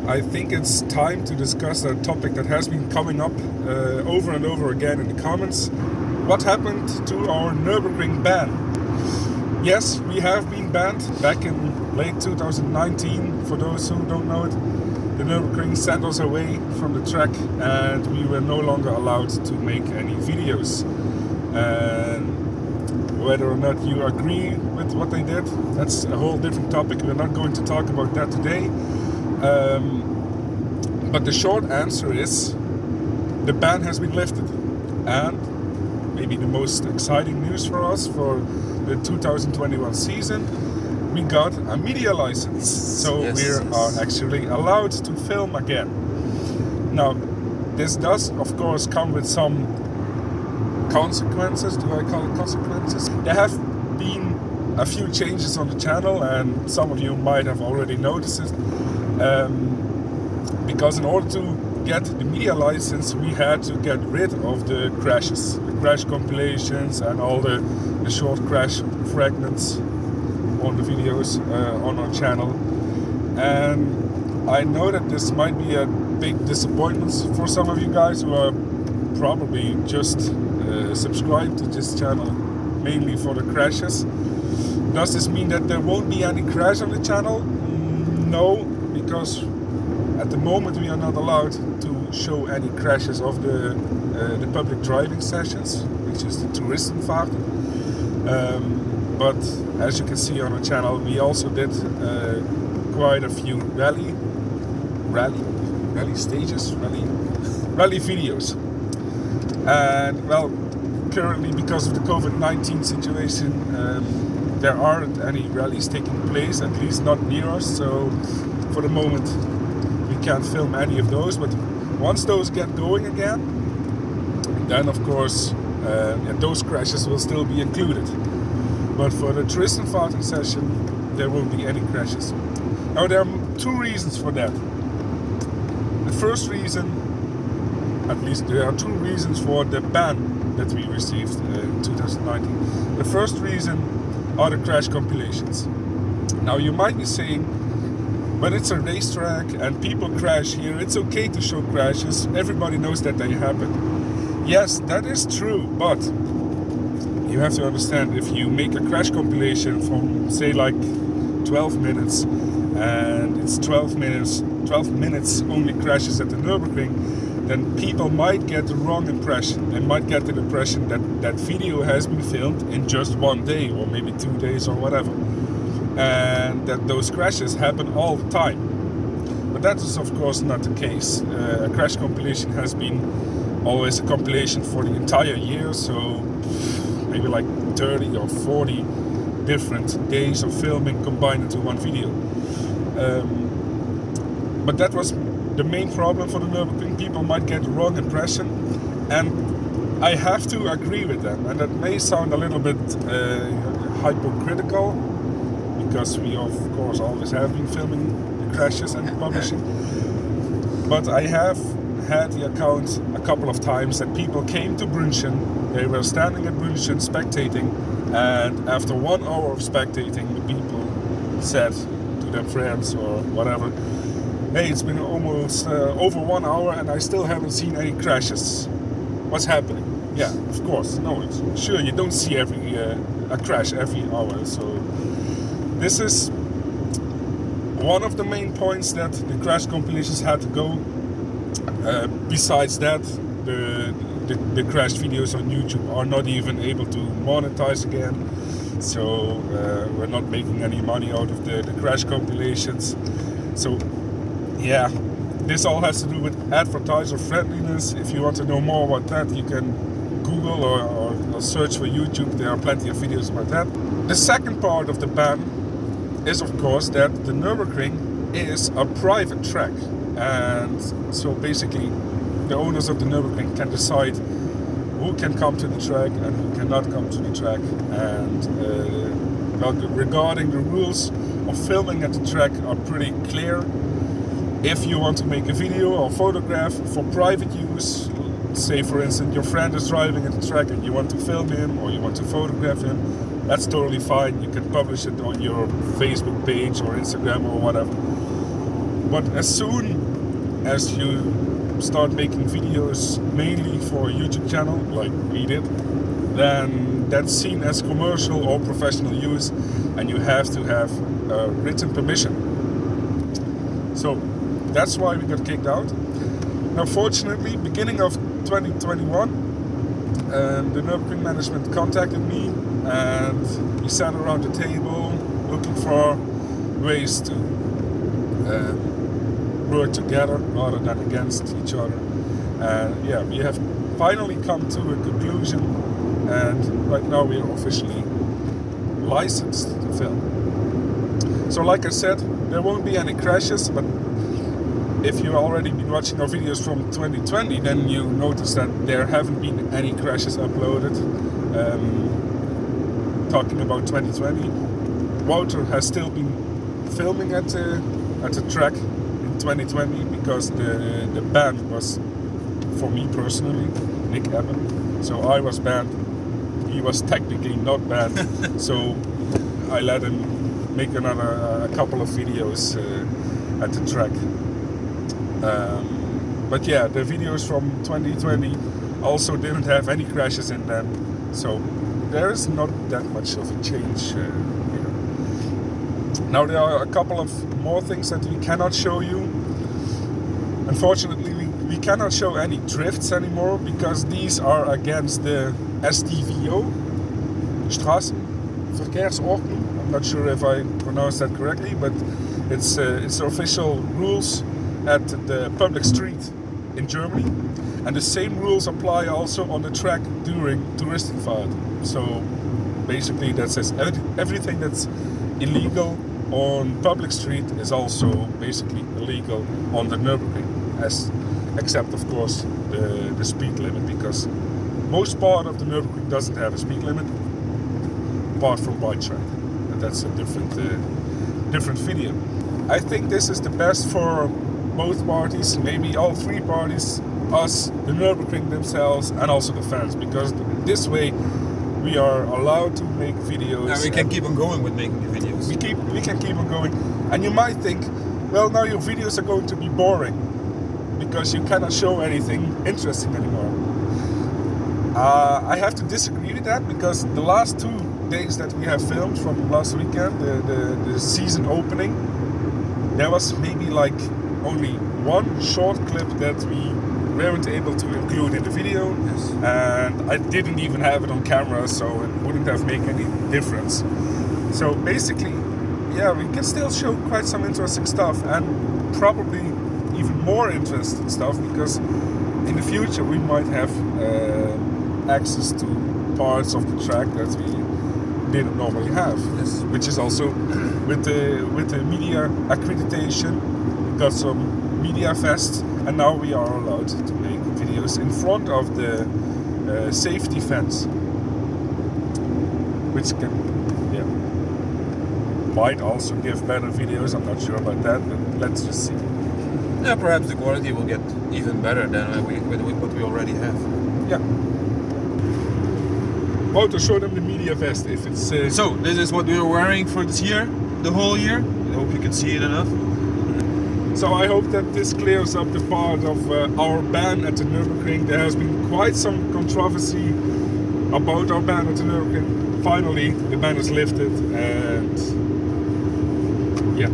I think it's time to discuss a topic that has been coming up over and over again in the comments. What happened to our Nürburgring ban? Yes, we have been banned back in late 2019. For those who don't know it, the Nürburgring sent us away from the track and we were no longer allowed to make any videos. And whether or not you agree with what they did, that's a whole different topic. We're not going to talk about that today. But the short answer is the ban has been lifted. And maybe the most exciting news for us for the 2021 season, we got a media license. So we are actually allowed to film again. Now, this does of course come with some consequences. Do I call it consequences? There have been a few changes on the channel and some of you might have already noticed it. Because in order to get the media license, we had to get rid of the crashes, the crash compilations and all the short crash fragments on the videos on our channel. And I know that this might be a big disappointment for some of you guys who are probably just subscribed to this channel mainly for the crashes. Does this mean that there won't be any crash on the channel? No, because at the moment we are not allowed to show any crashes of the public driving sessions, which is the Touristenfahrten. But as you can see on our channel, we also did quite a few rally videos. And well, currently because of the COVID-19 situation, there aren't any rallies taking place, at least not near us. So for the moment, we can't film any of those. But once those get going again, then of course those crashes will still be included. But for the Touristenfahrten session, there won't be any crashes. Now there are two reasons for that. The first reason, at least there are two reasons for the ban that we received in 2019. The first reason are the crash compilations. Now you might be saying, but it's a racetrack and people crash here, it's okay to show crashes, everybody knows that they happen. Yes, that is true, but you have to understand, if you make a crash compilation from say like 12 minutes and it's 12 minutes only crashes at the Nürburgring, then people might get the wrong impression. They might get the impression that that video has been filmed in just one day or maybe 2 days or whatever, and that those crashes happen all the time. But that is of course not the case. A crash compilation has been always a compilation for the entire year, so maybe like 30 or 40 different days of filming combined into one video. But that was the main problem for the Nürburgring. People might get the wrong impression, and I have to agree with them. And that may sound a little bit hypocritical, because we of course always have been filming the crashes and publishing. But I have had the account a couple of times that people came to Brunchen, they were standing at Brunchen spectating, and after 1 hour of spectating, the people said to their friends or whatever, hey, it's been almost over 1 hour and I still haven't seen any crashes. What's happening? Yeah, of course. No, it's, sure, you don't see a crash every hour. So this is one of the main points that the crash compilations had to go. Besides that, the crashed videos on YouTube are not even able to monetize again. So we're not making any money out of the crash compilations. So yeah, this all has to do with advertiser friendliness. If you want to know more about that, you can Google or search for YouTube. There are plenty of videos about that. The second part of the ban is of course that the Nürburgring is a private track. And so basically the owners of the Nürburgring can decide who can come to the track and who cannot come to the track. And regarding the rules of filming at the track are pretty clear. If you want to make a video or photograph for private use, say for instance your friend is driving at the track and you want to film him or you want to photograph him, that's totally fine. You can publish it on your Facebook page or Instagram or whatever. But as soon as you start making videos mainly for a YouTube channel, like we did, then that's seen as commercial or professional use, and you have to have written permission. So that's why we got kicked out. Now fortunately, beginning of 2021, the Nürburgring management contacted me, and we sat around the table looking for ways to work together rather than against each other. And yeah, we have finally come to a conclusion, and right now we are officially licensed to film. So like I said, there won't be any crashes, but if you've already been watching our videos from 2020, then you notice that there haven't been any crashes uploaded. Talking about 2020, Wouter has still been filming at the track in 2020 because the ban was, for me personally, Nick Ebben. So I was banned. He was technically not banned. So I let him make a couple of videos at the track. But yeah, the videos from 2020 also didn't have any crashes in them, so there is not that much of a change here. Now there are a couple of more things that we cannot show you. Unfortunately, we cannot show any drifts anymore because these are against the STVO, Straßenverkehrsordnung. I'm not sure if I pronounced that correctly, but it's official rules at the public street in Germany, and the same rules apply also on the track during Touristenfahrt. So basically that says everything that's illegal on public street is also basically illegal on the Nürburgring, except of course the speed limit, because most part of the Nürburgring doesn't have a speed limit apart from bike track, and that's a different video. I think this is the best for both parties, maybe all three parties, us, the Nürburgring themselves, and also the fans, because this way we are allowed to make videos. And we can keep on going with making the videos. We can keep on going. And you might think, well, now your videos are going to be boring because you cannot show anything interesting anymore. I have to disagree with that, because the last 2 days that we have filmed from last weekend, the season opening, there was maybe like only one short clip that we weren't able to include in the video, yes. And I didn't even have it on camera, so it wouldn't have made any difference. So basically, yeah, we can still show quite some interesting stuff, and probably even more interesting stuff, because in the future we might have access to parts of the track that we didn't normally have, yes. Which is also with the media accreditation. Got some media fest, and now we are allowed to make videos in front of the safety fence, which can, yeah, might also give better videos. I'm not sure about that, but let's just see. Yeah, perhaps the quality will get even better than what we already have. Yeah. Wouter, show them the media vest if it's. So this is what we are wearing for this year, the whole year. I hope you can see it enough. So I hope that this clears up the part of our ban at the Nürburgring. There has been quite some controversy about our ban at the Nürburgring. Finally, the ban is lifted, and yeah.